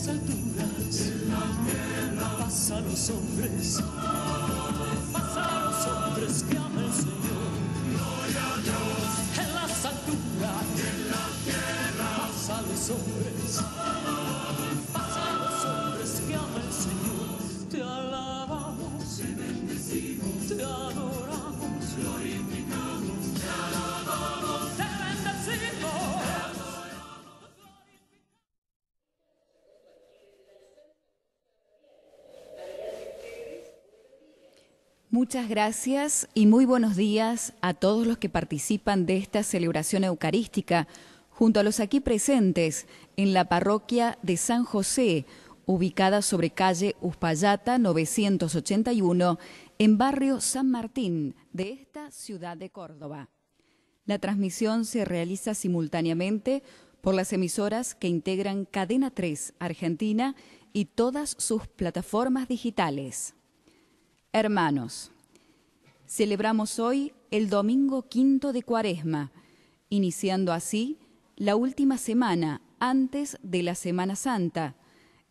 las alturas, paz a los hombres, paz a los hombres que ama el Señor. En las alturas, paz a los hombres, paz a los hombres que ama el Señor. Te alabamos, te bendecimos, te adoramos, glorificamos, te alabamos, te bendecimos. Muchas gracias y muy buenos días a todos los que participan de esta celebración eucarística junto a los aquí presentes en la parroquia de San José, ubicada sobre calle Uspallata 981, en barrio San Martín de esta ciudad de Córdoba. La transmisión se realiza simultáneamente por las emisoras que integran Cadena 3 Argentina y todas sus plataformas digitales. Hermanos, celebramos hoy el domingo quinto de Cuaresma, iniciando así la última semana antes de la Semana Santa,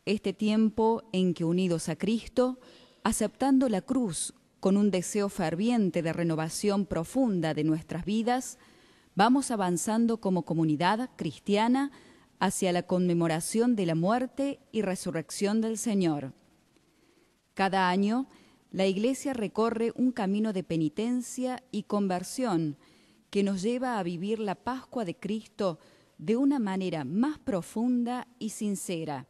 este tiempo en que unidos a Cristo, aceptando la cruz con un deseo ferviente de renovación profunda de nuestras vidas, vamos avanzando como comunidad cristiana hacia la conmemoración de la muerte y resurrección del Señor. Cada año, la Iglesia recorre un camino de penitencia y conversión que nos lleva a vivir la Pascua de Cristo de una manera más profunda y sincera.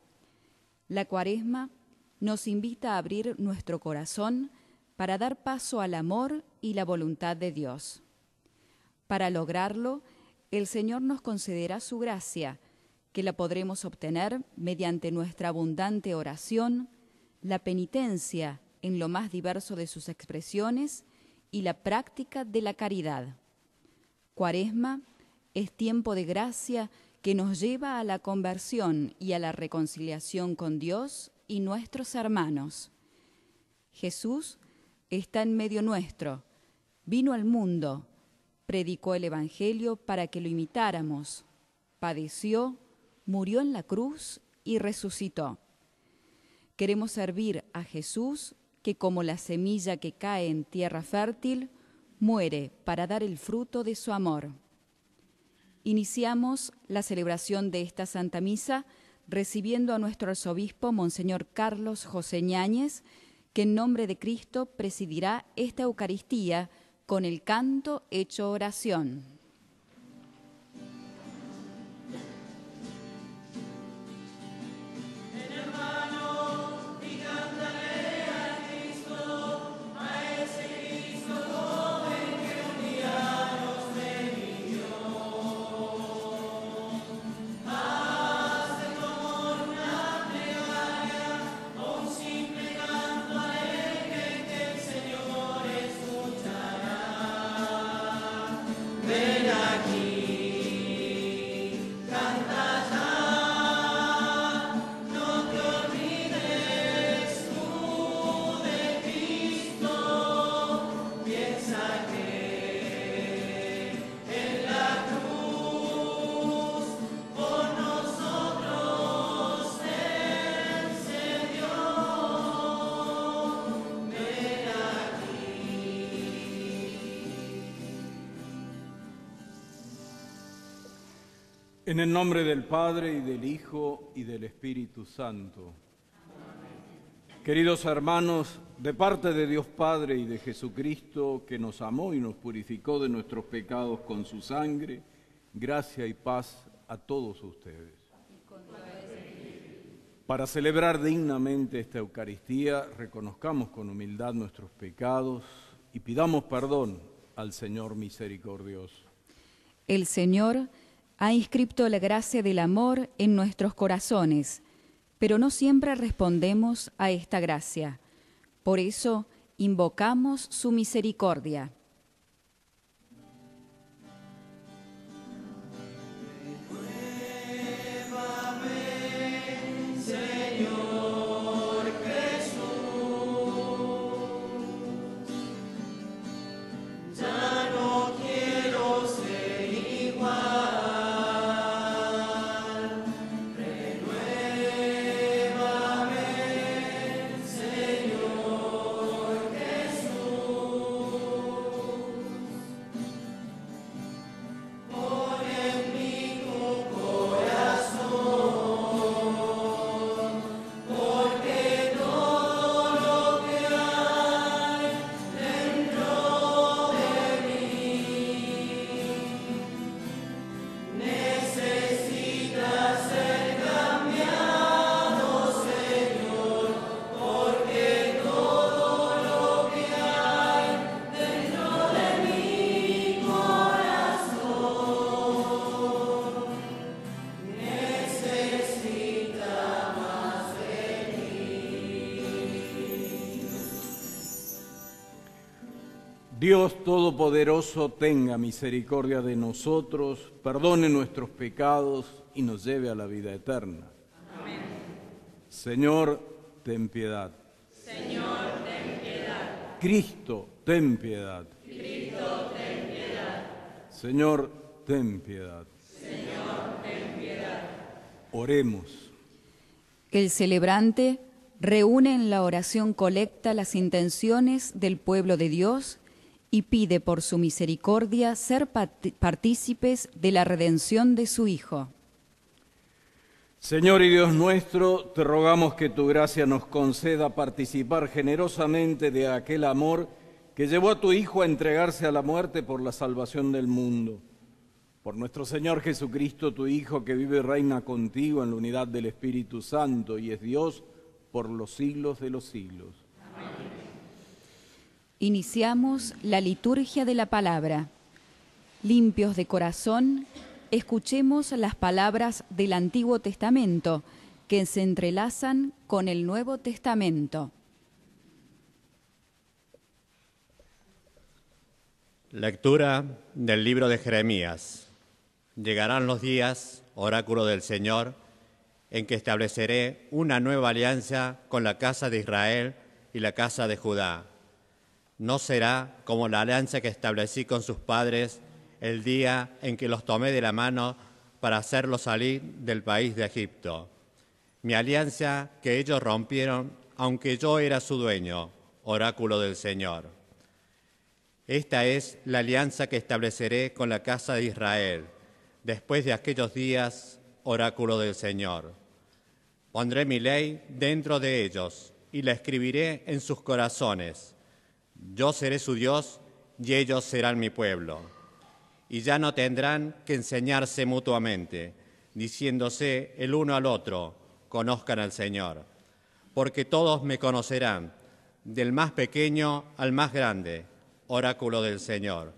La Cuaresma nos invita a abrir nuestro corazón para dar paso al amor y la voluntad de Dios. Para lograrlo, el Señor nos concederá su gracia, que la podremos obtener mediante nuestra abundante oración, la penitencia en lo más diverso de sus expresiones y la práctica de la caridad. Cuaresma es tiempo de gracia que nos lleva a la conversión y a la reconciliación con Dios y nuestros hermanos. Jesús está en medio nuestro, vino al mundo, predicó el Evangelio para que lo imitáramos, padeció, murió en la cruz y resucitó. Queremos servir a Jesús, que como la semilla que cae en tierra fértil, muere para dar el fruto de su amor. Iniciamos la celebración de esta Santa Misa recibiendo a nuestro arzobispo, Monseñor Carlos José Ñáñez, que en nombre de Cristo presidirá esta Eucaristía con el canto hecho oración. En el nombre del Padre, y del Hijo, y del Espíritu Santo. Amén. Queridos hermanos, de parte de Dios Padre y de Jesucristo, que nos amó y nos purificó de nuestros pecados con su sangre, gracia y paz a todos ustedes. Para celebrar dignamente esta Eucaristía, reconozcamos con humildad nuestros pecados y pidamos perdón al Señor misericordioso. El Señor ha inscrito la gracia del amor en nuestros corazones, pero no siempre respondemos a esta gracia. Por eso, invocamos su misericordia. Dios Todopoderoso tenga misericordia de nosotros, perdone nuestros pecados y nos lleve a la vida eterna. Amén. Señor, ten piedad. Señor, ten piedad. Cristo, ten piedad. Cristo, ten piedad. Señor, ten piedad. Señor, ten piedad. Oremos. El celebrante reúne en la oración colecta las intenciones del pueblo de Dios y pide por su misericordia ser partícipes de la redención de su Hijo. Señor y Dios nuestro, te rogamos que tu gracia nos conceda participar generosamente de aquel amor que llevó a tu Hijo a entregarse a la muerte por la salvación del mundo. Por nuestro Señor Jesucristo, tu Hijo, que vive y reina contigo en la unidad del Espíritu Santo y es Dios por los siglos de los siglos. Amén. Iniciamos la liturgia de la palabra. Limpios de corazón, escuchemos las palabras del Antiguo Testamento que se entrelazan con el Nuevo Testamento. Lectura del libro de Jeremías. Llegarán los días, oráculo del Señor, en que estableceré una nueva alianza con la casa de Israel y la casa de Judá. No será como la alianza que establecí con sus padres el día en que los tomé de la mano para hacerlos salir del país de Egipto. Mi alianza que ellos rompieron, aunque yo era su dueño, oráculo del Señor. Esta es la alianza que estableceré con la casa de Israel, después de aquellos días, oráculo del Señor. Pondré mi ley dentro de ellos y la escribiré en sus corazones. Yo seré su Dios y ellos serán mi pueblo. Y ya no tendrán que enseñarse mutuamente, diciéndose el uno al otro, conozcan al Señor. Porque todos me conocerán, del más pequeño al más grande, oráculo del Señor.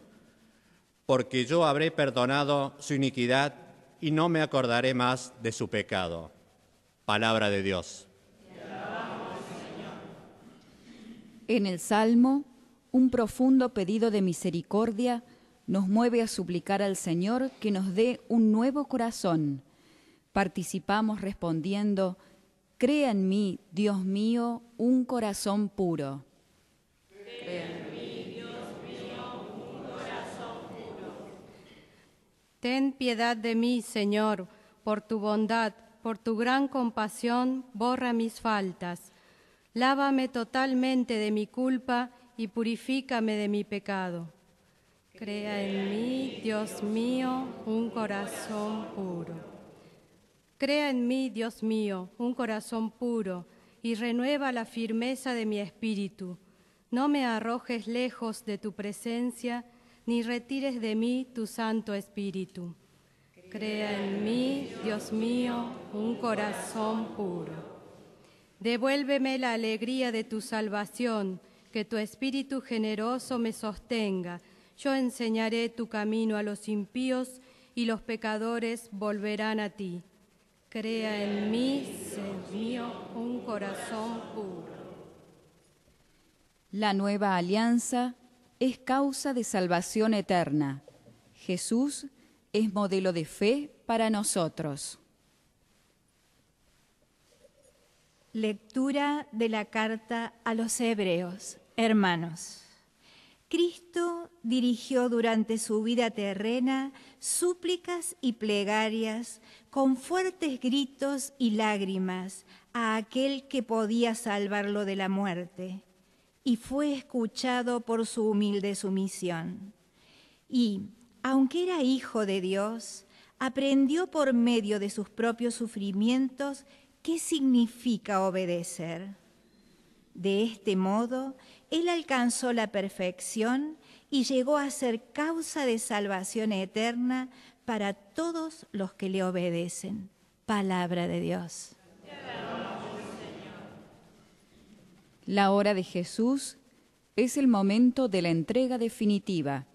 Porque yo habré perdonado su iniquidad y no me acordaré más de su pecado. Palabra de Dios. En el Salmo, un profundo pedido de misericordia nos mueve a suplicar al Señor que nos dé un nuevo corazón. Participamos respondiendo: crea en mí, Dios mío, un corazón puro. Crea en mí, Dios mío, un corazón puro. Ten piedad de mí, Señor, por tu bondad, por tu gran compasión, borra mis faltas. Lávame totalmente de mi culpa y purifícame de mi pecado. Crea en mí, Dios mío, un corazón puro. Crea en mí, Dios mío, un corazón puro, y renueva la firmeza de mi espíritu. No me arrojes lejos de tu presencia, ni retires de mí tu Santo Espíritu. Crea en mí, Dios mío, un corazón puro. Devuélveme la alegría de tu salvación, que tu Espíritu generoso me sostenga. Yo enseñaré tu camino a los impíos y los pecadores volverán a ti. Crea en mí, Dios mío, un corazón puro. La nueva alianza es causa de salvación eterna. Jesús es modelo de fe para nosotros. Lectura de la carta a los Hebreos. Hermanos, Cristo dirigió durante su vida terrena súplicas y plegarias con fuertes gritos y lágrimas a aquel que podía salvarlo de la muerte, y fue escuchado por su humilde sumisión. Y, aunque era hijo de Dios, aprendió por medio de sus propios sufrimientos qué significa obedecer. De este modo, él alcanzó la perfección y llegó a ser causa de salvación eterna para todos los que le obedecen. Palabra de Dios. La hora de Jesús es el momento de la entrega definitiva.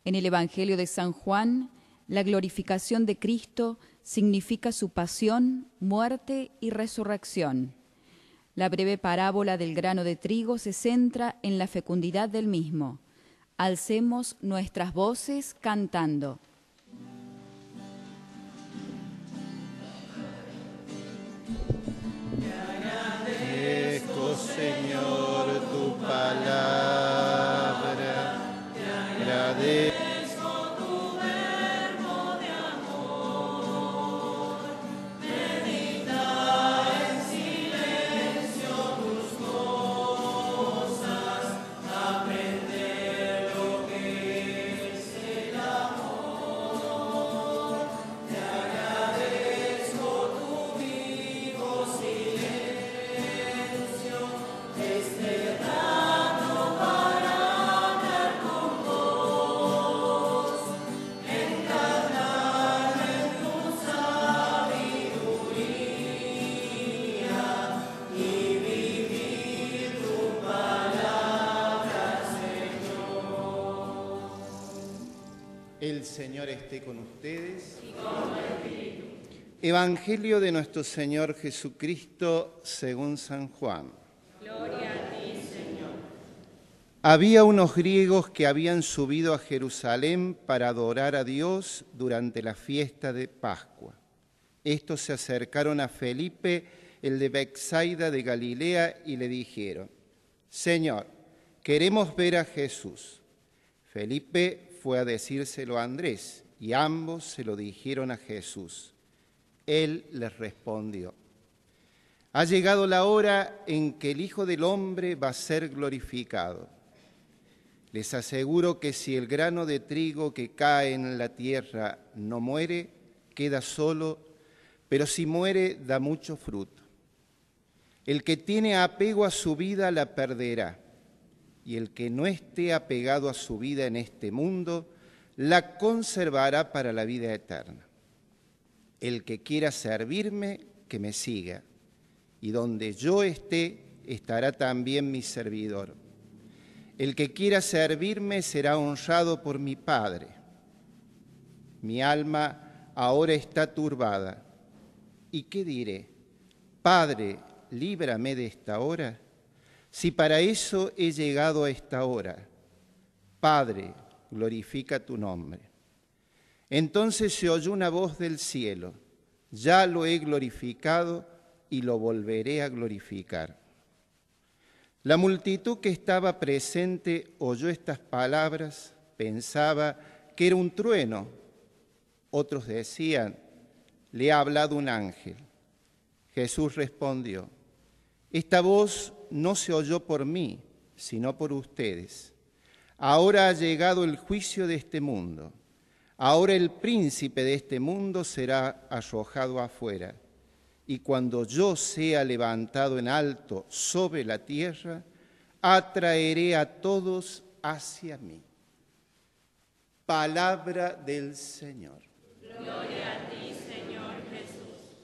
En el Evangelio de San Juan, la glorificación de Cristo significa su pasión, muerte y resurrección. La breve parábola del grano de trigo se centra en la fecundidad del mismo. Alcemos nuestras voces cantando. Señor, tu palabra, agradezco tu verbo de amor, medita en silencio tus cosas, aprender lo que es el amor, te agradezco tu vivo silencio. Este rato para hablar con vos, encarnar en tu sabiduría y vivir tu palabra, Señor. El Señor esté con ustedes. Y con tu espíritu. Evangelio de nuestro Señor Jesucristo según San Juan. Gloria a ti, Señor. Había unos griegos que habían subido a Jerusalén para adorar a Dios durante la fiesta de Pascua. Estos se acercaron a Felipe, el de Betsaida de Galilea, y le dijeron: Señor, queremos ver a Jesús. Felipe fue a decírselo a Andrés, y ambos se lo dijeron a Jesús. Él les respondió: ha llegado la hora en que el Hijo del Hombre va a ser glorificado. Les aseguro que si el grano de trigo que cae en la tierra no muere, queda solo, pero si muere, da mucho fruto. El que tiene apego a su vida la perderá, y el que no esté apegado a su vida en este mundo, la conservará para la vida eterna. El que quiera servirme, que me siga. Y donde yo esté, estará también mi servidor. El que quiera servirme será honrado por mi Padre. Mi alma ahora está turbada. ¿Y qué diré? Padre, líbrame de esta hora. Si para eso he llegado a esta hora. Padre, glorifica tu nombre. Entonces se oyó una voz del cielo: ya lo he glorificado y lo volveré a glorificar. La multitud que estaba presente oyó estas palabras, pensaba que era un trueno. Otros decían: le ha hablado un ángel. Jesús respondió: esta voz no se oyó por mí, sino por ustedes. Ahora ha llegado el juicio de este mundo. Ahora el príncipe de este mundo será arrojado afuera. Y cuando yo sea levantado en alto sobre la tierra, atraeré a todos hacia mí. Palabra del Señor. Gloria a ti, Señor Jesús.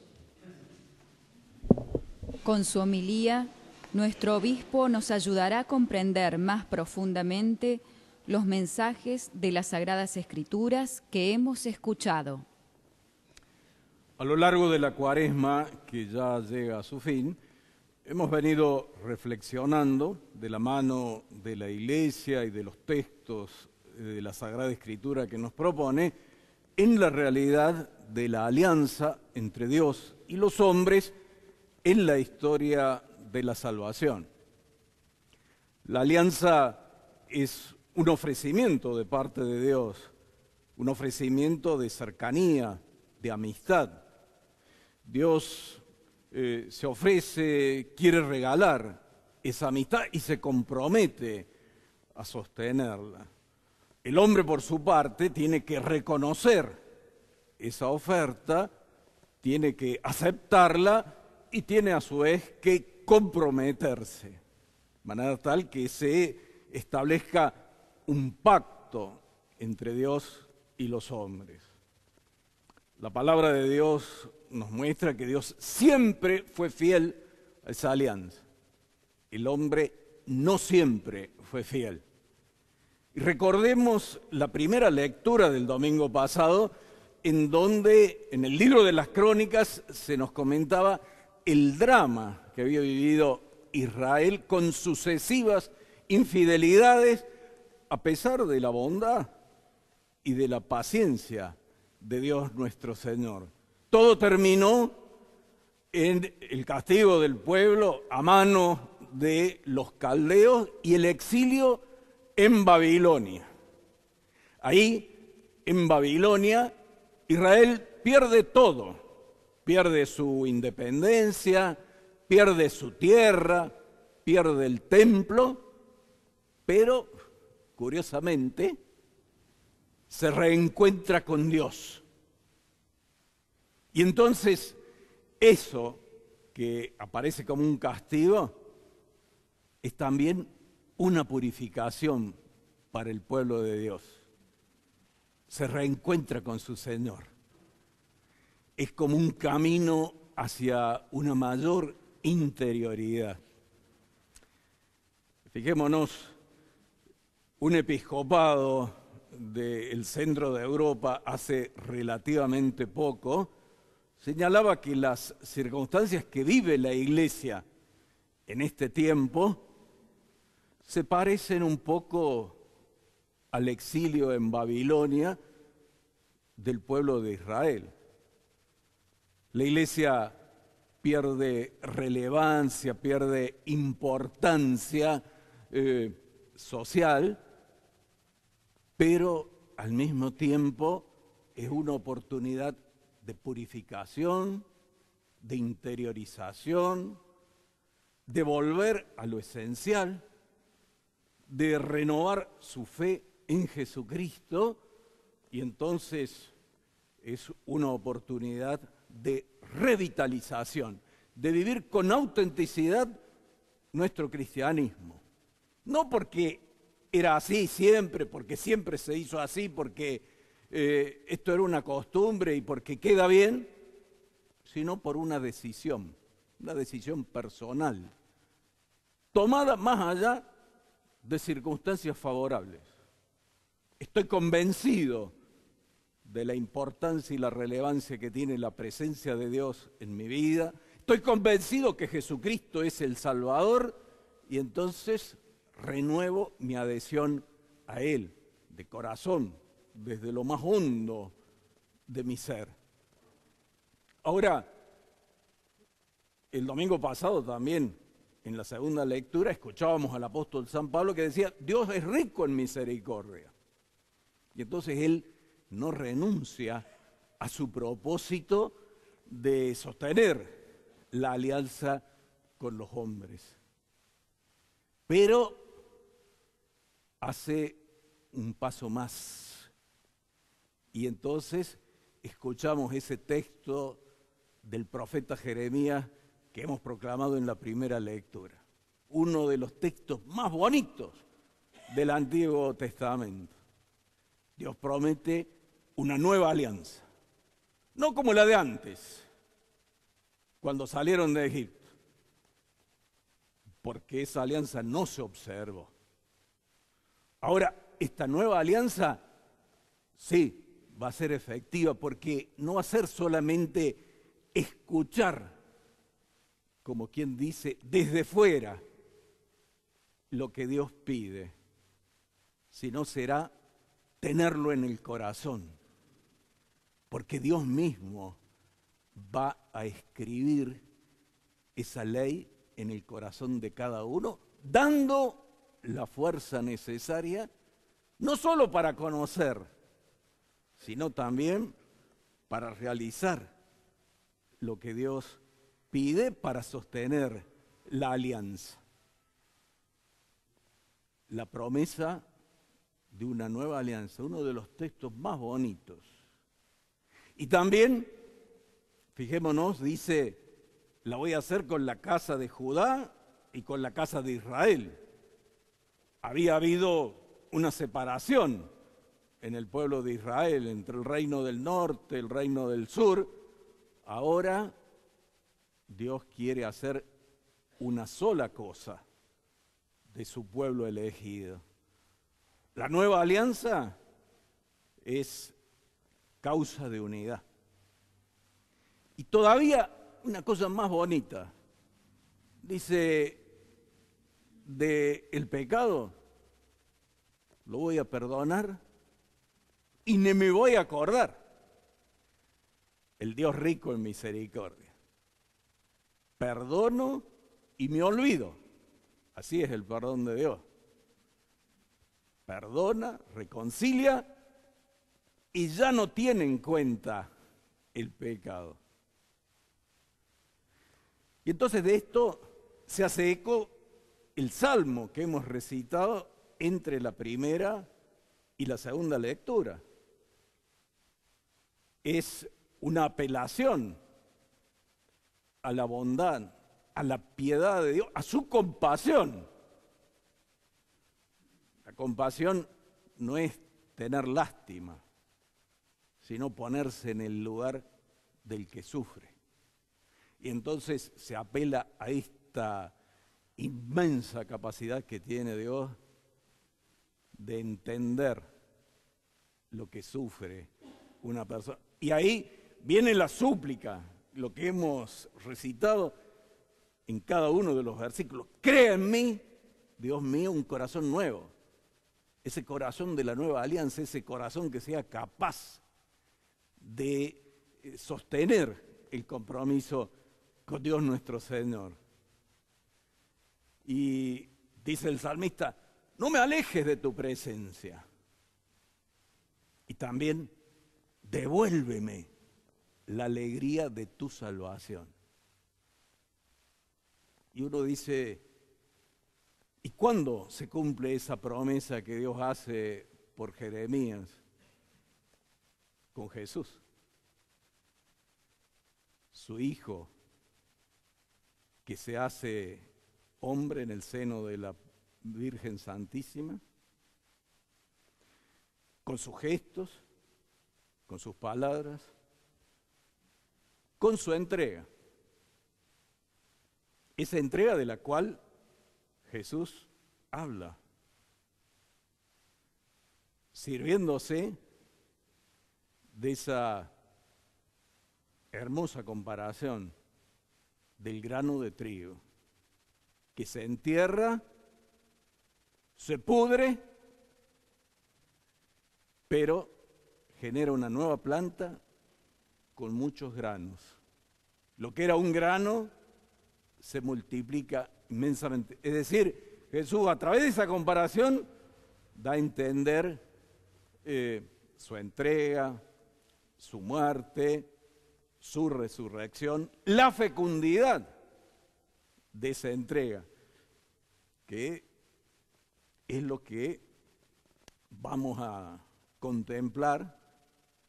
Con su homilía, nuestro obispo nos ayudará a comprender más profundamente los mensajes de las Sagradas Escrituras que hemos escuchado. A lo largo de la Cuaresma, que ya llega a su fin, hemos venido reflexionando de la mano de la Iglesia y de los textos de la Sagrada Escritura que nos propone en la realidad de la alianza entre Dios y los hombres en la historia de la salvación. La alianza es un ofrecimiento de parte de Dios, un ofrecimiento de cercanía, de amistad. Dios se ofrece, quiere regalar esa amistad y se compromete a sostenerla. El hombre, por su parte, tiene que reconocer esa oferta, tiene que aceptarla y tiene a su vez que comprometerse, de manera tal que se establezca un pacto entre Dios y los hombres. La palabra de Dios nos muestra que Dios siempre fue fiel a esa alianza. El hombre no siempre fue fiel. Y recordemos la primera lectura del domingo pasado, en donde en el libro de las Crónicas se nos comentaba el drama que había vivido Israel con sucesivas infidelidades a pesar de la bondad y de la paciencia de Dios nuestro Señor. Todo terminó en el castigo del pueblo a mano de los caldeos y el exilio en Babilonia. Ahí, en Babilonia, Israel pierde todo. Pierde su independencia, pierde su tierra, pierde el templo, pero, curiosamente, se reencuentra con Dios. Y entonces, eso que aparece como un castigo, es también una purificación para el pueblo de Dios. Se reencuentra con su Señor. Es como un camino hacia una mayor interioridad. Fijémonos, un episcopado del centro de Europa hace relativamente poco señalaba que las circunstancias que vive la Iglesia en este tiempo se parecen un poco al exilio en Babilonia del pueblo de Israel. La Iglesia pierde relevancia, pierde importancia social, pero al mismo tiempo es una oportunidad de purificación, de interiorización, de volver a lo esencial, de renovar su fe en Jesucristo, y entonces es una oportunidad de revitalización, de vivir con autenticidad nuestro cristianismo. No porque era así siempre, porque siempre se hizo así, porque esto era una costumbre y porque queda bien, sino por una decisión personal, tomada más allá de circunstancias favorables. Estoy convencido de la importancia y la relevancia que tiene la presencia de Dios en mi vida. Estoy convencido que Jesucristo es el Salvador y entonces renuevo mi adhesión a Él, de corazón, desde lo más hondo de mi ser. Ahora, el domingo pasado también, en la segunda lectura, escuchábamos al apóstol San Pablo que decía, Dios es rico en misericordia. Y entonces Él no renuncia a su propósito de sostener la alianza con los hombres. Pero hace un paso más. Y entonces escuchamos ese texto del profeta Jeremías que hemos proclamado en la primera lectura. Uno de los textos más bonitos del Antiguo Testamento. Dios promete una nueva alianza. No como la de antes, cuando salieron de Egipto. Porque esa alianza no se observó. Ahora, esta nueva alianza, sí, va a ser efectiva porque no va a ser solamente escuchar, como quien dice, desde fuera lo que Dios pide, sino será tenerlo en el corazón, porque Dios mismo va a escribir esa ley en el corazón de cada uno, dando la fuerza necesaria, no solo para conocer, sino también para realizar lo que Dios pide para sostener la alianza. La promesa de una nueva alianza, uno de los textos más bonitos. Y también, fijémonos, dice, la voy a hacer con la casa de Judá y con la casa de Israel. Había habido una separación en el pueblo de Israel entre el reino del norte y el reino del sur. Ahora Dios quiere hacer una sola cosa de su pueblo elegido. La nueva alianza es causa de unidad. Y todavía una cosa más bonita, dice, del pecado lo voy a perdonar y ni me voy a acordar. El Dios rico en misericordia. Perdono y me olvido. Así es el perdón de Dios. Perdona, reconcilia y ya no tiene en cuenta el pecado. Y entonces de esto se hace eco el salmo que hemos recitado entre la primera y la segunda lectura. Es una apelación a la bondad, a la piedad de Dios, a su compasión. La compasión no es tener lástima, sino ponerse en el lugar del que sufre. Y entonces se apela a esta inmensa capacidad que tiene Dios de entender lo que sufre una persona. Y ahí viene la súplica, lo que hemos recitado en cada uno de los versículos. Crea en mí, Dios mío, un corazón nuevo. Ese corazón de la nueva alianza, ese corazón que sea capaz de sostener el compromiso con Dios nuestro Señor. Y dice el salmista, no me alejes de tu presencia. Y también, devuélveme la alegría de tu salvación. Y uno dice, ¿y cuándo se cumple esa promesa que Dios hace por Jeremías? Con Jesús, su Hijo, que se hace hombre en el seno de la Virgen Santísima, con sus gestos, con sus palabras, con su entrega. Esa entrega de la cual Jesús habla, sirviéndose de esa hermosa comparación del grano de trigo, que se entierra, se pudre, pero genera una nueva planta con muchos granos. Lo que era un grano se multiplica inmensamente. Es decir, Jesús a través de esa comparación da a entender su entrega, su muerte, su resurrección, la fecundidad de esa entrega, que es lo que vamos a contemplar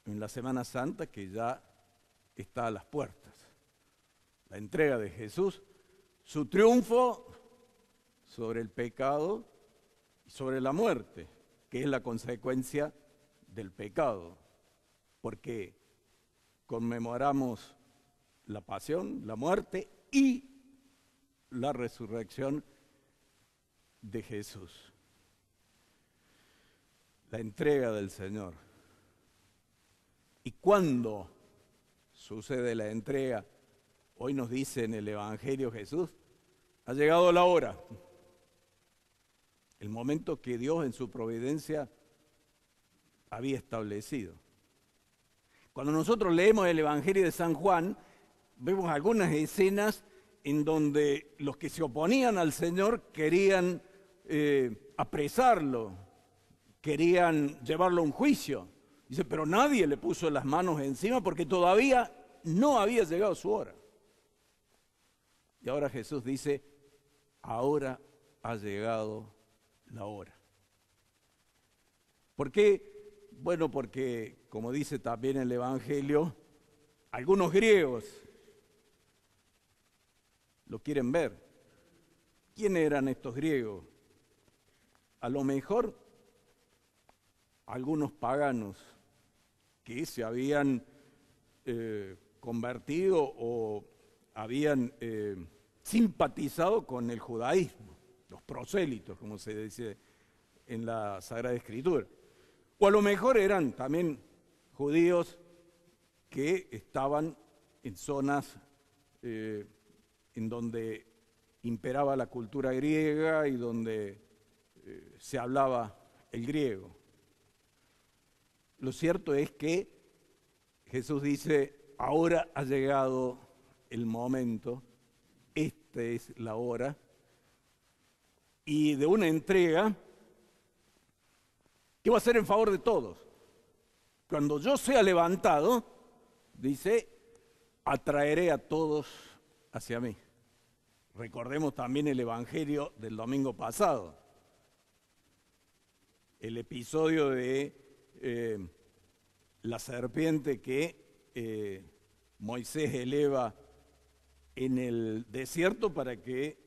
en la Semana Santa, que ya está a las puertas. La entrega de Jesús, su triunfo sobre el pecado y sobre la muerte, que es la consecuencia del pecado, porque conmemoramos la pasión, la muerte y la resurrección de Jesús. La entrega del Señor. ¿Y cuándo sucede la entrega? Hoy nos dice en el Evangelio Jesús, ha llegado la hora, el momento que Dios en su providencia había establecido. Cuando nosotros leemos el Evangelio de San Juan, vemos algunas escenas en donde los que se oponían al Señor querían apresarlo, querían llevarlo a un juicio. Dice, pero nadie le puso las manos encima porque todavía no había llegado su hora. Y ahora Jesús dice, ahora ha llegado la hora. ¿Por qué? Bueno, porque, como dice también el Evangelio, algunos griegos lo quieren ver. ¿Quiénes eran estos griegos? A lo mejor algunos paganos que se habían convertido o habían simpatizado con el judaísmo, los prosélitos, como se dice en la Sagrada Escritura. O a lo mejor eran también judíos que estaban en zonas en donde imperaba la cultura griega y donde se hablaba el griego. Lo cierto es que Jesús dice, ahora ha llegado el momento, esta es la hora, y de una entrega que va a ser en favor de todos. Cuando yo sea levantado, dice, atraeré a todos hacia mí. Recordemos también el Evangelio del domingo pasado, el episodio de la serpiente que Moisés eleva en el desierto para que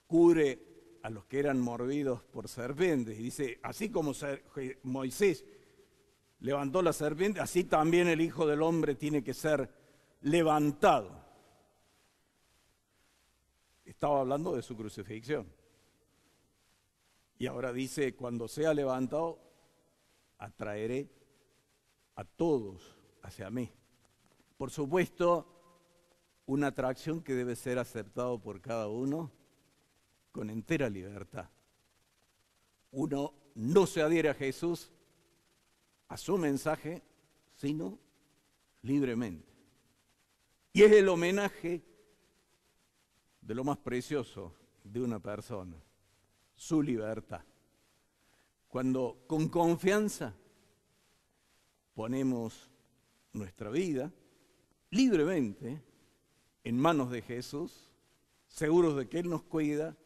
cure a los que eran mordidos por serpientes. Y dice, así como Moisés levantó la serpiente, así también el Hijo del Hombre tiene que ser levantado. Estaba hablando de su crucifixión. Y ahora dice, cuando sea levantado, atraeré a todos hacia mí. Por supuesto, una atracción que debe ser aceptado por cada uno con entera libertad. Uno no se adhiere a Jesús, a su mensaje, sino libremente. Y es el homenaje de lo más precioso de una persona, su libertad. Cuando con confianza ponemos nuestra vida libremente en manos de Jesús, seguros de que Él nos cuida,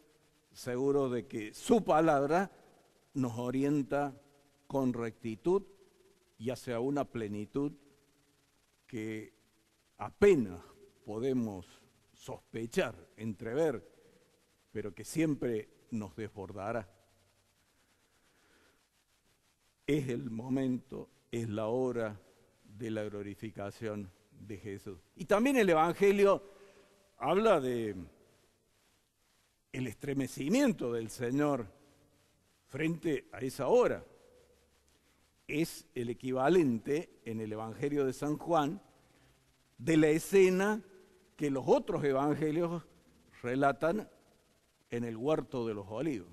seguros de que su palabra nos orienta con rectitud y hacia una plenitud que apenas podemos sospechar, entrever, pero que siempre nos desbordará. Es el momento, es la hora de la glorificación de Jesús. Y también el Evangelio habla de el estremecimiento del Señor frente a esa hora. Es el equivalente en el Evangelio de San Juan de la escena que los otros evangelios relatan en el huerto de los olivos,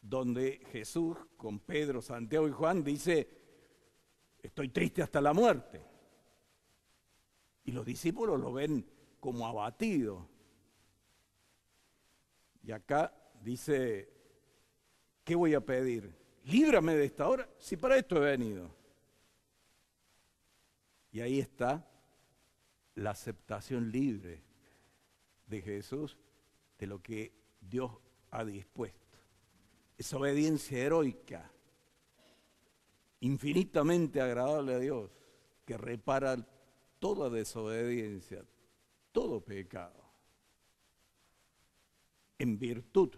donde Jesús con Pedro, Santiago y Juan dice, estoy triste hasta la muerte. Y los discípulos lo ven como abatido. Y acá dice, ¿qué voy a pedir? Líbrame de esta hora, si para esto he venido. Y ahí está la aceptación libre de Jesús de lo que Dios ha dispuesto. Esa obediencia heroica, infinitamente agradable a Dios, que repara toda desobediencia, todo pecado. En virtud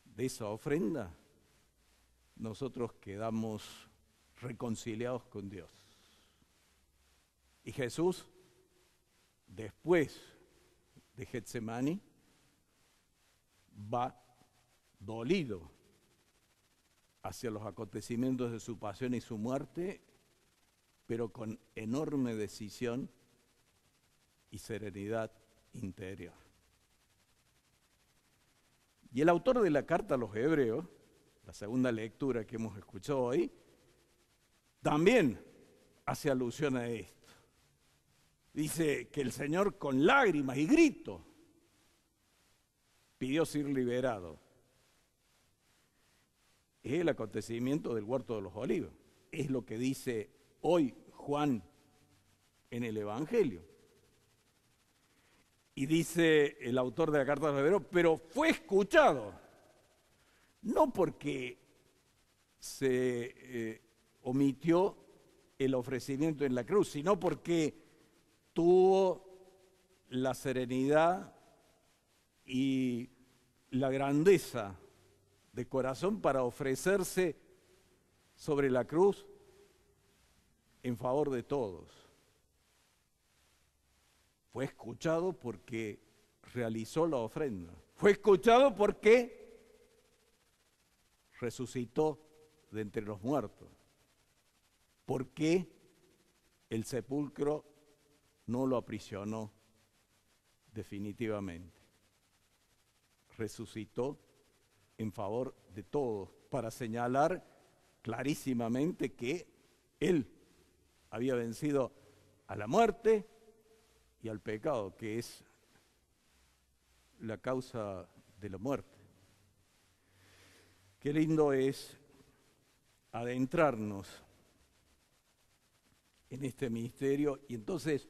de esa ofrenda, nosotros quedamos reconciliados con Dios. Y Jesús, después de Getsemaní, va dolido hacia los acontecimientos de su pasión y su muerte, pero con enorme decisión y serenidad interior. Y el autor de la carta a los Hebreos, la segunda lectura que hemos escuchado hoy, también hace alusión a esto. Dice que el Señor con lágrimas y gritos pidió ser liberado. Es el acontecimiento del huerto de los olivos. Es lo que dice hoy Juan en el Evangelio. Y dice el autor de la carta a los Hebreos, pero fue escuchado, no porque se omitió el ofrecimiento en la cruz, sino porque tuvo la serenidad y la grandeza de corazón para ofrecerse sobre la cruz en favor de todos. Fue escuchado porque realizó la ofrenda. Fue escuchado porque resucitó de entre los muertos. Porque el sepulcro no lo aprisionó definitivamente. Resucitó en favor de todos, para señalar clarísimamente que Él había vencido a la muerte y al pecado, que es la causa de la muerte. Qué lindo es adentrarnos en este misterio, y entonces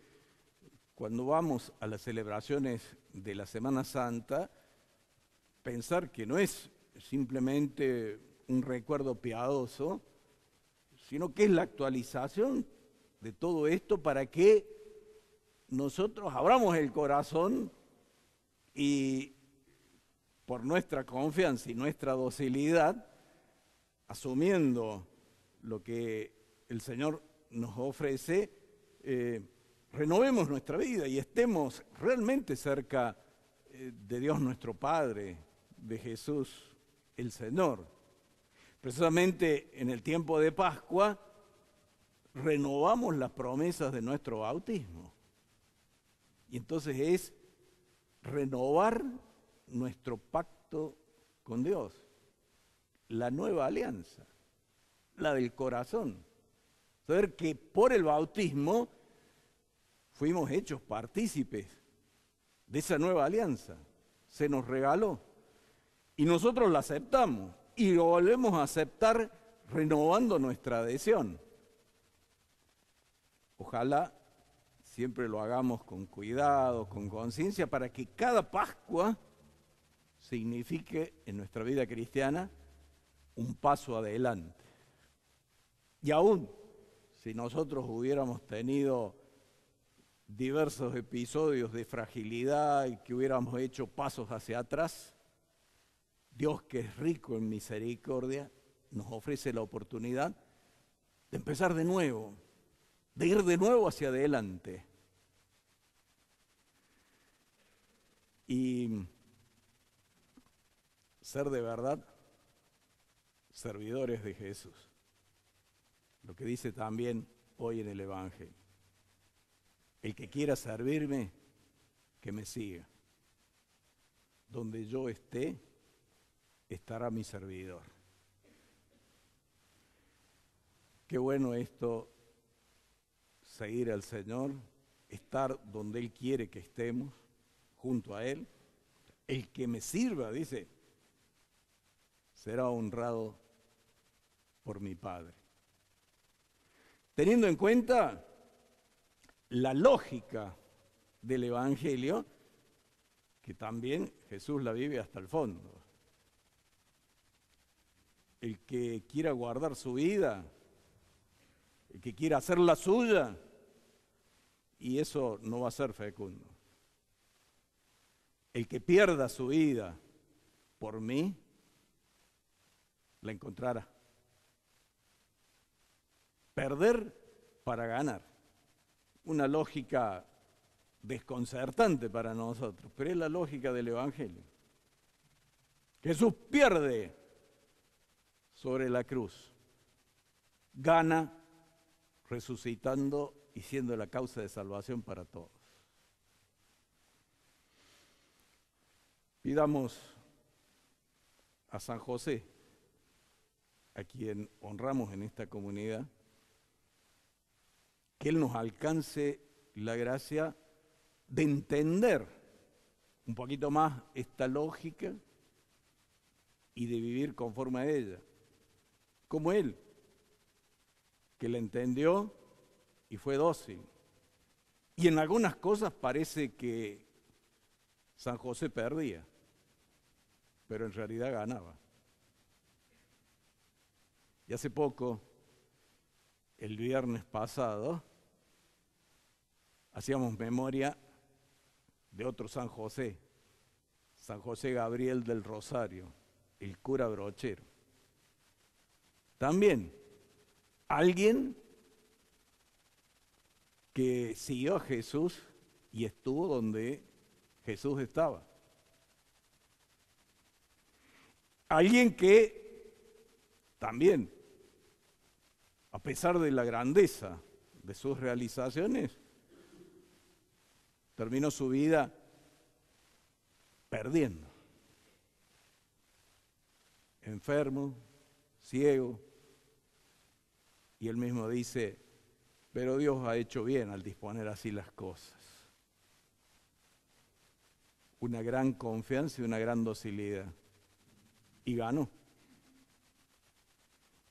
cuando vamos a las celebraciones de la Semana Santa, pensar que no es simplemente un recuerdo piadoso, sino que es la actualización de todo esto para que nosotros abramos el corazón y por nuestra confianza y nuestra docilidad, asumiendo lo que el Señor nos ofrece, renovemos nuestra vida y estemos realmente cerca de Dios nuestro Padre, de Jesús el Señor. Precisamente en el tiempo de Pascua renovamos las promesas de nuestro bautismo. Y entonces es renovar nuestro pacto con Dios, la nueva alianza, la del corazón. Saber que por el bautismo fuimos hechos partícipes de esa nueva alianza. Se nos regaló y nosotros la aceptamos y lo volvemos a aceptar renovando nuestra adhesión. Ojalá siempre lo hagamos con cuidado, con conciencia, para que cada Pascua signifique en nuestra vida cristiana un paso adelante. Y aún si nosotros hubiéramos tenido diversos episodios de fragilidad y que hubiéramos hecho pasos hacia atrás, Dios, que es rico en misericordia, nos ofrece la oportunidad de empezar de nuevo, de ir de nuevo hacia adelante. Y ser de verdad servidores de Jesús. Lo que dice también hoy en el Evangelio. El que quiera servirme, que me siga. Donde yo esté, estará mi servidor. Qué bueno esto, seguir al Señor, estar donde Él quiere que estemos, junto a Él. El que me sirva, dice, será honrado por mi Padre. Teniendo en cuenta la lógica del Evangelio, que también Jesús la vive hasta el fondo. El que quiera guardar su vida, el que quiera hacer la suya, y eso no va a ser fecundo. El que pierda su vida por mí, la encontrará. Perder para ganar. Una lógica desconcertante para nosotros, pero es la lógica del Evangelio. Jesús pierde sobre la cruz, gana resucitando y siendo la causa de salvación para todos. Pidamos a San José, a quien honramos en esta comunidad, que Él nos alcance la gracia de entender un poquito más esta lógica y de vivir conforme a ella, como Él, que la entendió y fue dócil. Y en algunas cosas parece que San José perdía, pero en realidad ganaba. Y hace poco, el viernes pasado, hacíamos memoria de otro San José Gabriel del Rosario, el cura brochero. También alguien que siguió a Jesús y estuvo donde Jesús estaba. Alguien que también, a pesar de la grandeza de sus realizaciones, terminó su vida perdiendo. enfermo, ciego, y él mismo dice, pero Dios ha hecho bien al disponer así las cosas. Una gran confianza y una gran docilidad. Y ganó.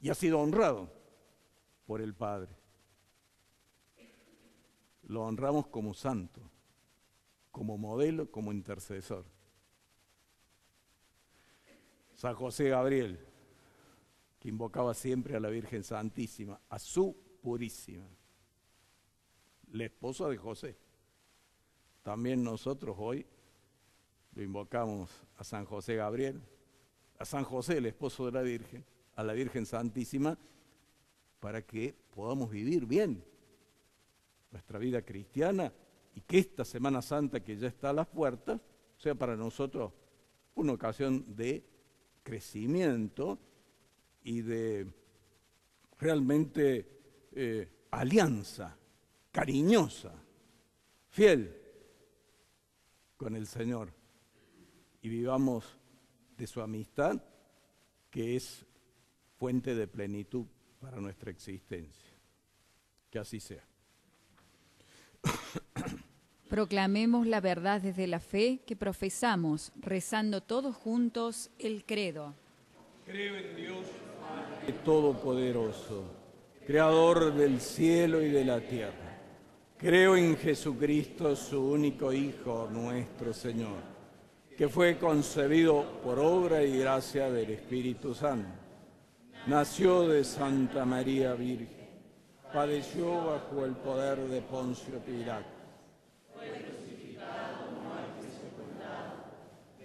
Y ha sido honrado por el Padre. Lo honramos como santo, como modelo, como intercesor. San José Gabriel, que invocaba siempre a la Virgen Santísima, a su Purísima, la esposa de José. También nosotros hoy lo invocamos a San José Gabriel, a San José, el esposo de la Virgen, a la Virgen Santísima, para que podamos vivir bien nuestra vida cristiana y que esta Semana Santa que ya está a las puertas sea para nosotros una ocasión de crecimiento y de realmente alianza cariñosa, fiel con el Señor, y vivamos de su amistad, que es fuente de plenitud para nuestra existencia. Que así sea. Proclamemos la verdad desde la fe que profesamos, rezando todos juntos el credo. Creo en Dios, Padre Todopoderoso, Creador del cielo y de la tierra. Creo en Jesucristo, su único Hijo, nuestro Señor, que fue concebido por obra y gracia del Espíritu Santo. Nació de Santa María Virgen, padeció bajo el poder de Poncio Pilato. Fue crucificado, muerto y sepultado,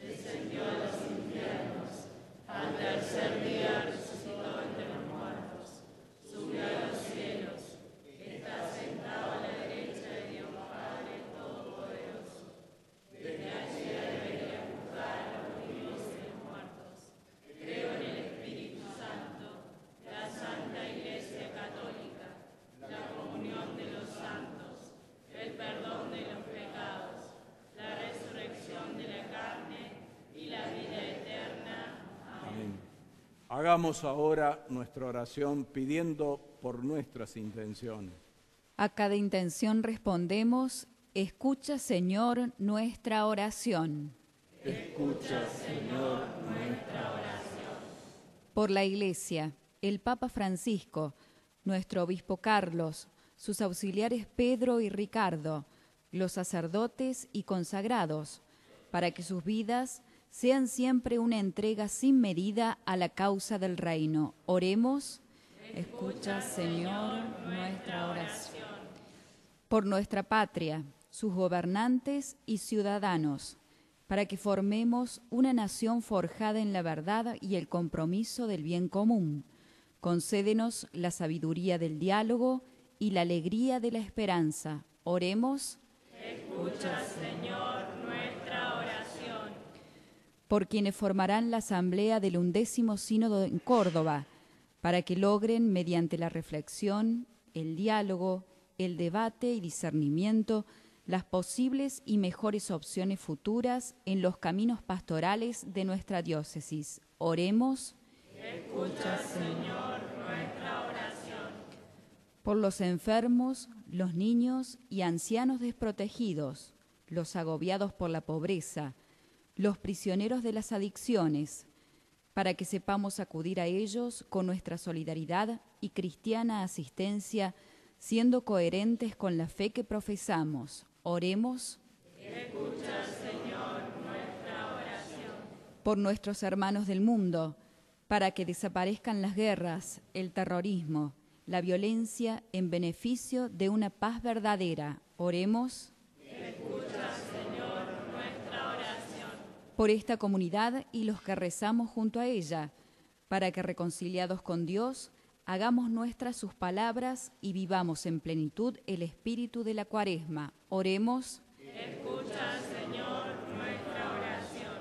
descendió a los infiernos, al tercer día resucitó entre los muertos, subió a los cielos, está sentado a la derecha de Dios Padre Todopoderoso. Desde allí debería juzgar a los vivos y los muertos. Creo en el Espíritu Santo, la Santa Iglesia Católica, la comunión de los santos, el perdón de los pecados, la resurrección de la carne y la vida eterna. Amén. Hagamos ahora nuestra oración pidiendo por nuestras intenciones. A cada intención respondemos, escucha, Señor, nuestra oración. Escucha, Señor, nuestra oración. Por la Iglesia, el Papa Francisco, nuestro obispo Carlos, sus auxiliares Pedro y Ricardo, los sacerdotes y consagrados, para que sus vidas sean siempre una entrega sin medida a la causa del reino. Oremos. Escucha, Señor, nuestra oración. Por nuestra patria, sus gobernantes y ciudadanos, para que formemos una nación forjada en la verdad y el compromiso del bien común. Concédenos la sabiduría del diálogo y la alegría de la esperanza. Oremos. Escucha, Señor, nuestra oración. Por quienes formarán la asamblea del 11º Sínodo en Córdoba, para que logren, mediante la reflexión, el diálogo, el debate y discernimiento, las posibles y mejores opciones futuras en los caminos pastorales de nuestra diócesis. Oremos. Escucha, Señor, nuestra oración. Por los enfermos, los niños y ancianos desprotegidos, los agobiados por la pobreza, los prisioneros de las adicciones, para que sepamos acudir a ellos con nuestra solidaridad y cristiana asistencia, siendo coherentes con la fe que profesamos. Oremos. Escucha, Señor, nuestra oración. Por nuestros hermanos del mundo, para que desaparezcan las guerras, el terrorismo, la violencia en beneficio de una paz verdadera. Oremos. Escucha, Señor, nuestra oración. Por esta comunidad y los que rezamos junto a ella, para que reconciliados con Dios, hagamos nuestras sus palabras y vivamos en plenitud el espíritu de la Cuaresma. Oremos. Escucha, Señor, nuestra oración.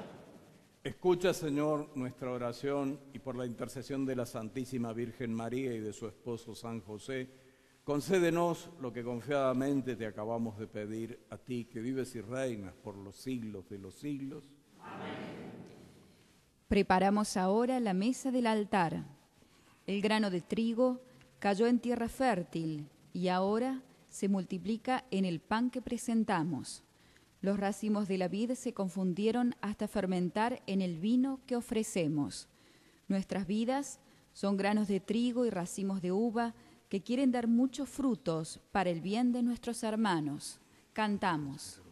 Escucha, Señor, nuestra oración, y por la intercesión de la Santísima Virgen María y de su esposo San José, concédenos lo que confiadamente te acabamos de pedir a ti, que vives y reinas por los siglos de los siglos. Amén. Preparamos ahora la mesa del altar. El grano de trigo cayó en tierra fértil y ahora se multiplica en el pan que presentamos. Los racimos de la vid se confundieron hasta fermentar en el vino que ofrecemos. Nuestras vidas son granos de trigo y racimos de uva que quieren dar muchos frutos para el bien de nuestros hermanos. Cantamos.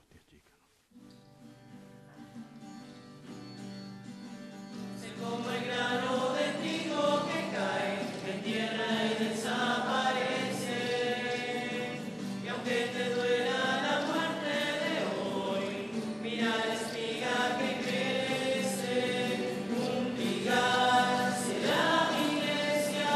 Como el grano de trigo que cae en tierra y desaparece, y aunque te duela la muerte de hoy, mira la espiga que crece, un trigal será mi iglesia,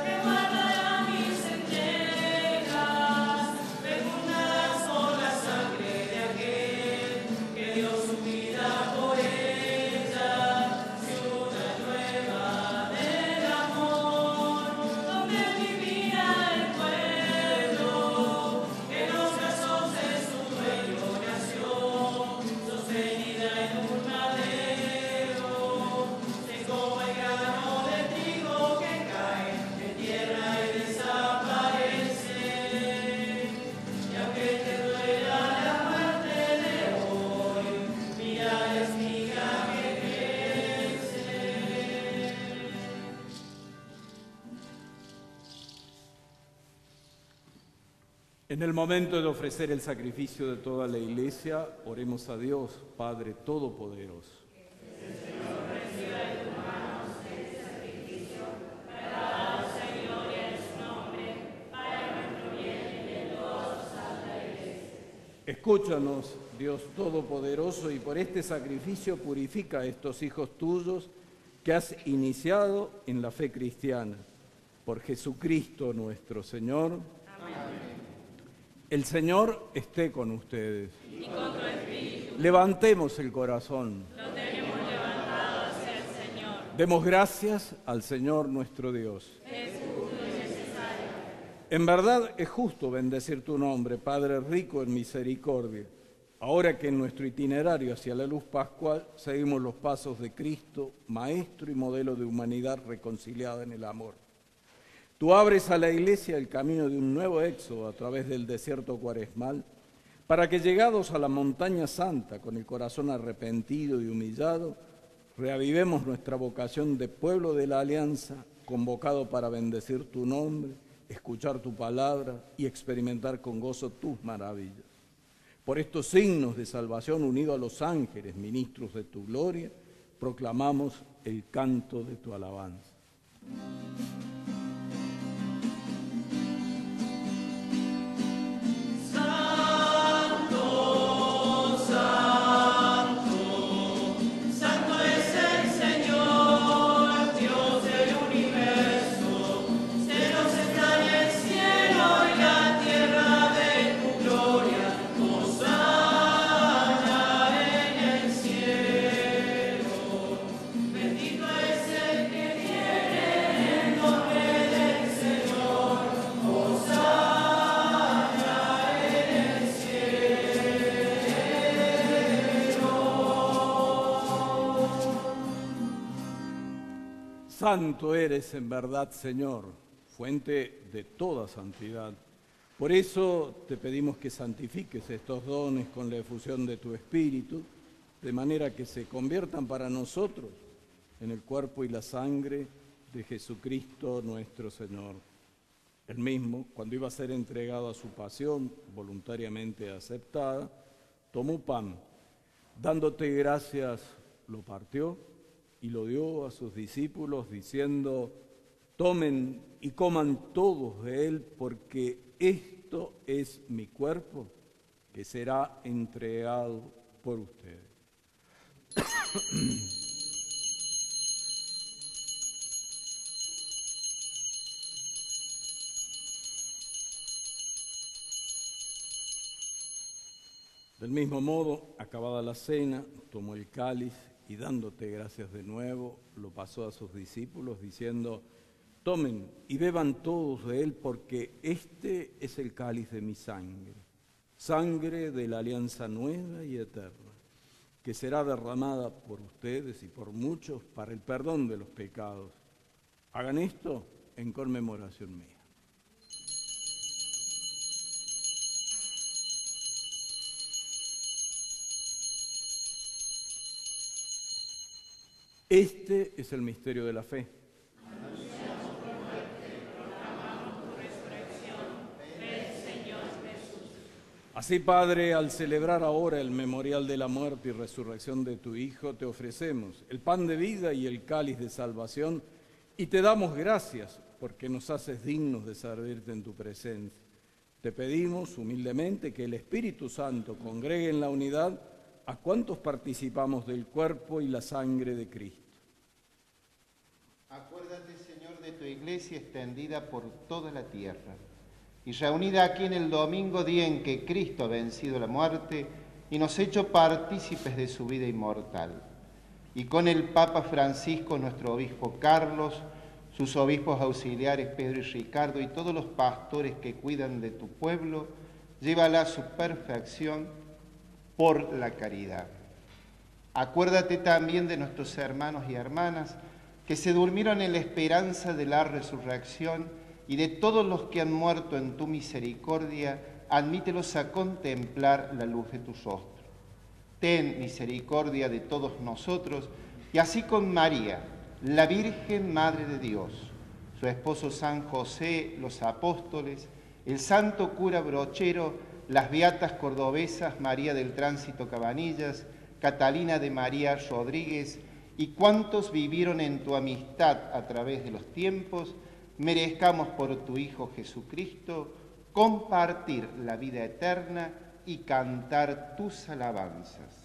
que guardará mis entregas, fecundadas por la sangre de aquel que dio su vida por ella. En el momento de ofrecer el sacrificio de toda la Iglesia, oremos a Dios, Padre Todopoderoso. Escúchanos, Dios Todopoderoso, y por este sacrificio purifica a estos hijos tuyos que has iniciado en la fe cristiana. Por Jesucristo nuestro Señor. Amén. El Señor esté con ustedes. Y con tu espíritu. Levantemos el corazón. Lo tenemos levantado hacia el Señor. Demos gracias al Señor nuestro Dios. Es justo y necesario. En verdad es justo bendecir tu nombre, Padre rico en misericordia. Ahora que en nuestro itinerario hacia la luz pascual seguimos los pasos de Cristo, Maestro y modelo de humanidad reconciliada en el amor. Tú abres a la Iglesia el camino de un nuevo éxodo a través del desierto cuaresmal, para que llegados a la montaña santa, con el corazón arrepentido y humillado, reavivemos nuestra vocación de pueblo de la alianza, convocado para bendecir tu nombre, escuchar tu palabra y experimentar con gozo tus maravillas. Por estos signos de salvación unidos a los ángeles, ministros de tu gloria, proclamamos el canto de tu alabanza. Santo eres en verdad, Señor, fuente de toda santidad. Por eso te pedimos que santifiques estos dones con la efusión de tu Espíritu, de manera que se conviertan para nosotros en el cuerpo y la sangre de Jesucristo nuestro Señor. Él mismo, cuando iba a ser entregado a su pasión voluntariamente aceptada, tomó pan, dándote gracias, lo partió y lo dio a sus discípulos diciendo: tomen y coman todos de él, porque esto es mi cuerpo que será entregado por ustedes. Del mismo modo, acabada la cena, tomó el cáliz y dándote gracias de nuevo, lo pasó a sus discípulos diciendo: tomen y beban todos de él, porque este es el cáliz de mi sangre, sangre de la alianza nueva y eterna, que será derramada por ustedes y por muchos para el perdón de los pecados. Hagan esto en conmemoración mía. Este es el misterio de la fe. Así, Padre, al celebrar ahora el memorial de la muerte y resurrección de tu Hijo, te ofrecemos el pan de vida y el cáliz de salvación, y te damos gracias porque nos haces dignos de servirte en tu presencia. Te pedimos humildemente que el Espíritu Santo congregue en la unidad a cuantos participamos del cuerpo y la sangre de Cristo. Acuérdate, Señor, de tu iglesia extendida por toda la tierra y reunida aquí en el domingo, día en que Cristo ha vencido la muerte y nos ha hecho partícipes de su vida inmortal. Y con el Papa Francisco, nuestro obispo Carlos, sus obispos auxiliares Pedro y Ricardo y todos los pastores que cuidan de tu pueblo, llévala a su perfección por la caridad. Acuérdate también de nuestros hermanos y hermanas que se durmieron en la esperanza de la resurrección y de todos los que han muerto en tu misericordia, admítelos a contemplar la luz de tu rostro. Ten misericordia de todos nosotros y así con María, la Virgen Madre de Dios, su esposo San José, los apóstoles, el santo cura Brochero, las beatas cordobesas María del Tránsito Cabanillas, Catalina de María Rodríguez y cuantos vivieron en tu amistad a través de los tiempos, merezcamos por tu Hijo Jesucristo compartir la vida eterna y cantar tus alabanzas.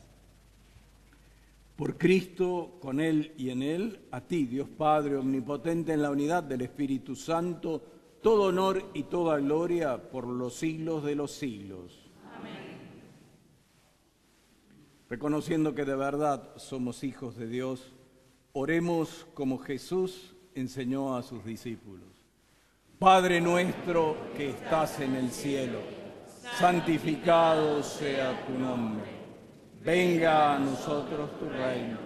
Por Cristo, con Él y en Él, a ti, Dios Padre omnipotente, en la unidad del Espíritu Santo, todo honor y toda gloria por los siglos de los siglos. Amén. Reconociendo que de verdad somos hijos de Dios, oremos como Jesús enseñó a sus discípulos. Padre nuestro que estás en el cielo, santificado sea tu nombre. Venga a nosotros tu reino.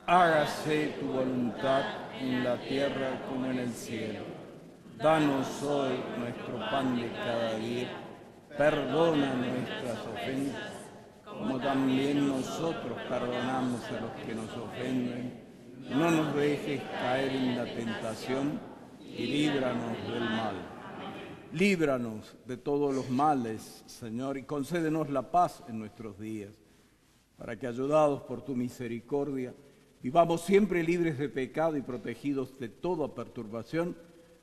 Hágase tu voluntad en la tierra como en el cielo. Danos hoy nuestro pan de cada día. Perdona nuestras ofensas, como también nosotros perdonamos a los que nos ofenden. No nos dejes caer en la tentación y líbranos del mal. Líbranos de todos los males, Señor, y concédenos la paz en nuestros días, para que, ayudados por tu misericordia, vivamos siempre libres de pecado y protegidos de toda perturbación,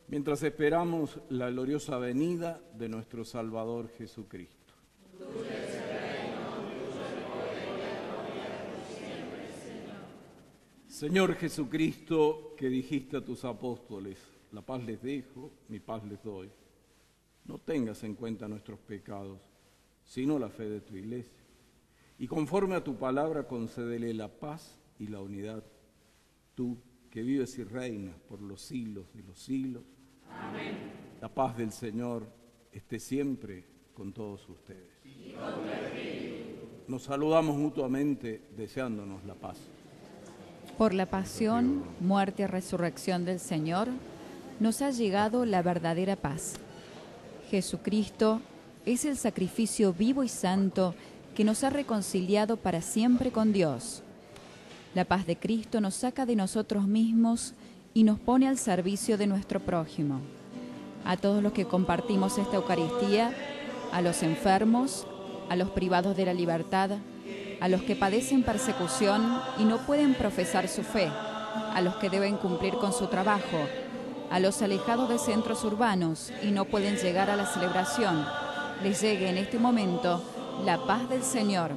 mientras esperamos la gloriosa venida de nuestro Salvador Jesucristo. Señor Jesucristo, que dijiste a tus apóstoles, la paz les dejo, mi paz les doy. No tengas en cuenta nuestros pecados, sino la fe de tu iglesia. Y conforme a tu palabra, concédele la paz y la unidad. Tú, que vives y reinas por los siglos de los siglos. Amén. La paz del Señor esté siempre con todos ustedes. Y con tu espíritu. Nos saludamos mutuamente deseándonos la paz. Por la pasión, muerte y resurrección del Señor, nos ha llegado la verdadera paz. Jesucristo es el sacrificio vivo y santo que nos ha reconciliado para siempre con Dios. La paz de Cristo nos saca de nosotros mismos y nos pone al servicio de nuestro prójimo. A todos los que compartimos esta Eucaristía, a los enfermos, a los privados de la libertad, a los que padecen persecución y no pueden profesar su fe, a los que deben cumplir con su trabajo, a los alejados de centros urbanos y no pueden llegar a la celebración, les llegue en este momento la paz del Señor.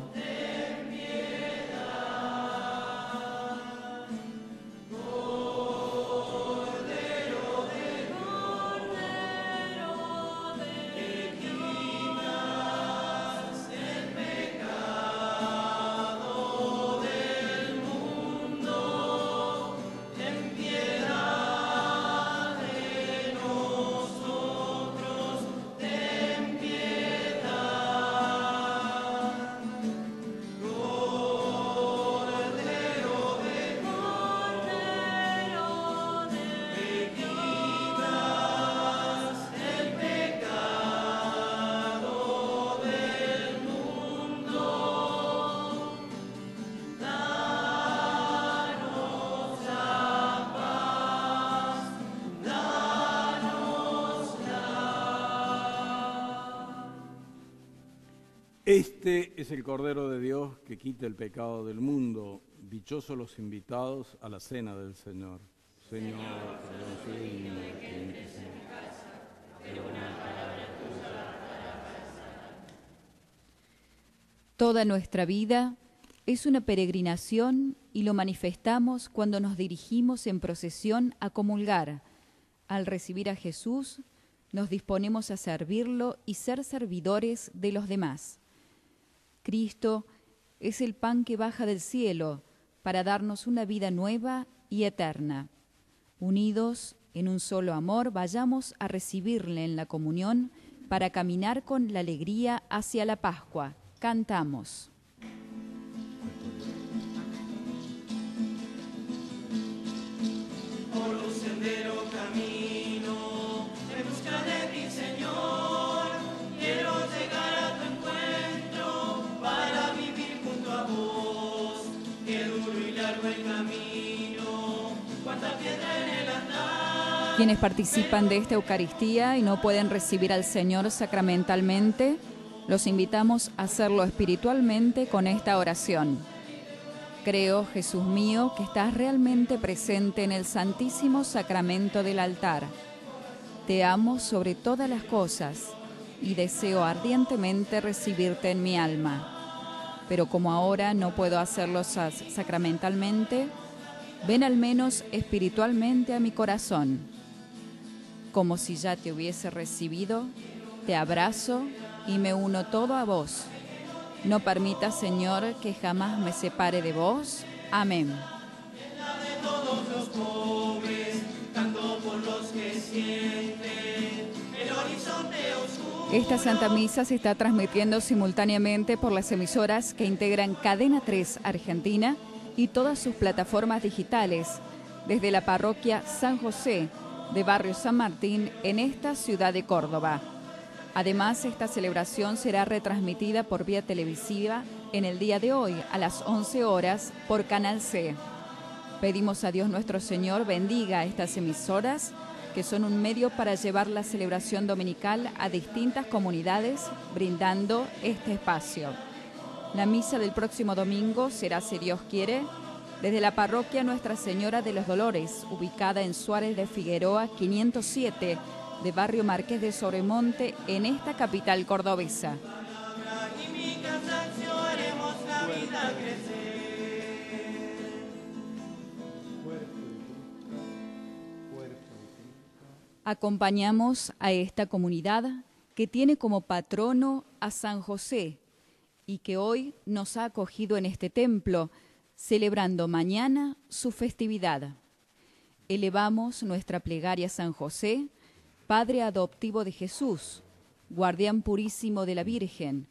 Este es el Cordero de Dios que quita el pecado del mundo. Dichosos los invitados a la cena del Señor. Señor, yo soy digno de que entres en mi casa, pero una palabra tuya bastará. Toda nuestra vida es una peregrinación y lo manifestamos cuando nos dirigimos en procesión a comulgar. Al recibir a Jesús, nos disponemos a servirlo y ser servidores de los demás. Cristo es el pan que baja del cielo para darnos una vida nueva y eterna. Unidos en un solo amor, vayamos a recibirle en la comunión para caminar con la alegría hacia la Pascua. Cantamos. Por un sendero camino, en busca de ti, Señor. Quiero llegar a tu encuentro para vivir junto a vos. Qué duro y largo el camino, cuánta piedra en el andar. Quienes participan de esta Eucaristía y no pueden recibir al Señor sacramentalmente, los invitamos a hacerlo espiritualmente con esta oración. Creo, Jesús mío, que estás realmente presente en el Santísimo Sacramento del altar. Te amo sobre todas las cosas y deseo ardientemente recibirte en mi alma. Pero como ahora no puedo hacerlo sacramentalmente, ven al menos espiritualmente a mi corazón. Como si ya te hubiese recibido, te abrazo y me uno todo a vos. No permitas, Señor, que jamás me separe de vos. Amén. De todos los pobres, tanto por los que sienten el horizonte oscuro. Esta Santa Misa se está transmitiendo simultáneamente por las emisoras que integran Cadena 3 Argentina y todas sus plataformas digitales, desde la parroquia San José de Barrio San Martín en esta ciudad de Córdoba. Además, esta celebración será retransmitida por vía televisiva en el día de hoy a las 11 horas por Canal C. Pedimos a Dios nuestro Señor bendiga estas emisoras, que son un medio para llevar la celebración dominical a distintas comunidades, brindando este espacio. La misa del próximo domingo será, si Dios quiere, desde la parroquia Nuestra Señora de los Dolores, ubicada en Suárez de Figueroa 507, de Barrio Marqués de Sobremonte, en esta capital cordobesa. Y mi cansancio haremos la vida crecer. Acompañamos a esta comunidad que tiene como patrono a San José y que hoy nos ha acogido en este templo, celebrando mañana su festividad. Elevamos nuestra plegaria a San José, Padre adoptivo de Jesús, guardián purísimo de la Virgen,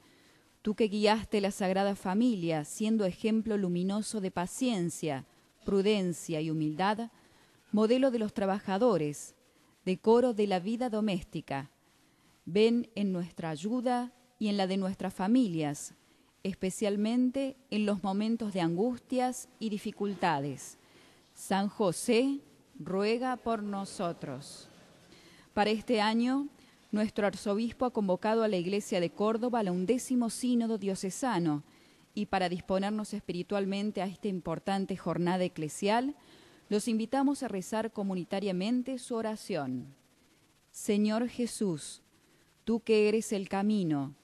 tú que guiaste la Sagrada Familia, siendo ejemplo luminoso de paciencia, prudencia y humildad, modelo de los trabajadores, decoro de la vida doméstica. Ven en nuestra ayuda y en la de nuestras familias, especialmente en los momentos de angustias y dificultades. San José, ruega por nosotros. Para este año, nuestro arzobispo ha convocado a la Iglesia de Córdoba a la 11º Sínodo Diocesano y para disponernos espiritualmente a esta importante jornada eclesial, los invitamos a rezar comunitariamente su oración. Señor Jesús, tú que eres el camino,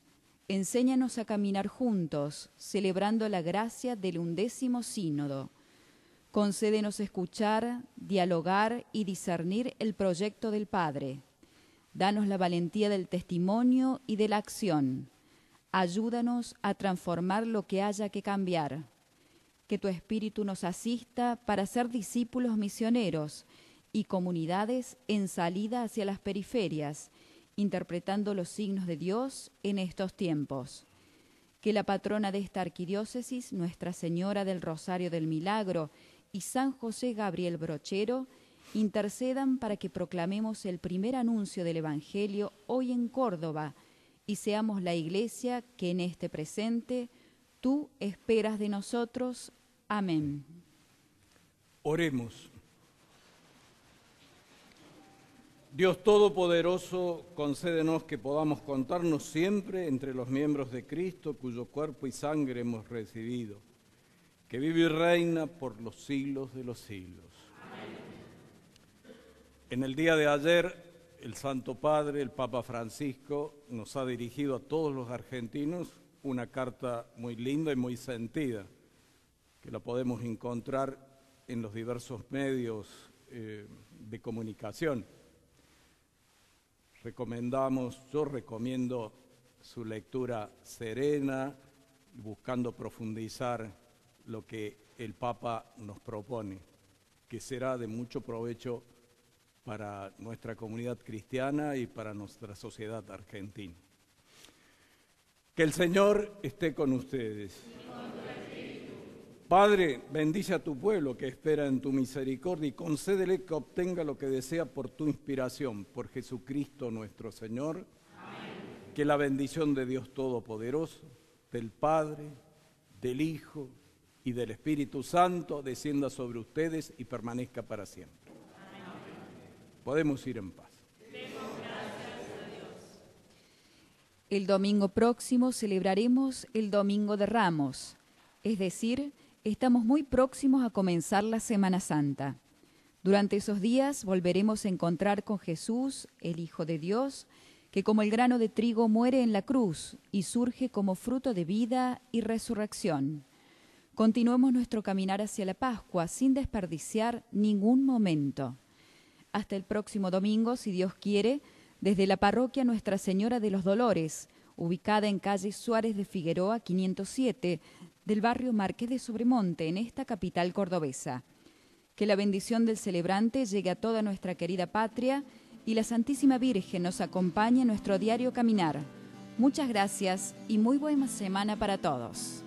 enséñanos a caminar juntos, celebrando la gracia del 11º Sínodo. Concédenos escuchar, dialogar y discernir el proyecto del Padre. Danos la valentía del testimonio y de la acción. Ayúdanos a transformar lo que haya que cambiar. Que tu Espíritu nos asista para ser discípulos misioneros y comunidades en salida hacia las periferias, interpretando los signos de Dios en estos tiempos. Que la patrona de esta arquidiócesis, Nuestra Señora del Rosario del Milagro, y San José Gabriel Brochero intercedan para que proclamemos el primer anuncio del Evangelio hoy en Córdoba y seamos la Iglesia que en este presente tú esperas de nosotros. Amén. Oremos. Dios Todopoderoso, concédenos que podamos contarnos siempre entre los miembros de Cristo, cuyo cuerpo y sangre hemos recibido, que vive y reina por los siglos de los siglos. Amén. En el día de ayer, el Santo Padre, el Papa Francisco, nos ha dirigido a todos los argentinos una carta muy linda y muy sentida, que la podemos encontrar en los diversos medios de comunicación. Yo recomiendo su lectura serena, buscando profundizar lo que el Papa nos propone, que será de mucho provecho para nuestra comunidad cristiana y para nuestra sociedad argentina. Que el Señor esté con ustedes. Padre, bendice a tu pueblo que espera en tu misericordia y concédele que obtenga lo que desea por tu inspiración, por Jesucristo nuestro Señor. Amén. Que la bendición de Dios Todopoderoso, del Padre, del Hijo y del Espíritu Santo descienda sobre ustedes y permanezca para siempre. Podemos ir en paz. El domingo próximo celebraremos el Domingo de Ramos, es decir, estamos muy próximos a comenzar la Semana Santa. Durante esos días volveremos a encontrar con Jesús, el Hijo de Dios, que como el grano de trigo muere en la cruz y surge como fruto de vida y resurrección. Continuemos nuestro caminar hacia la Pascua sin desperdiciar ningún momento. Hasta el próximo domingo, si Dios quiere, desde la parroquia Nuestra Señora de los Dolores, ubicada en calle Suárez de Figueroa 507, del barrio Marqués de Sobremonte, en esta capital cordobesa. Que la bendición del celebrante llegue a toda nuestra querida patria y la Santísima Virgen nos acompañe en nuestro diario caminar. Muchas gracias y muy buena semana para todos.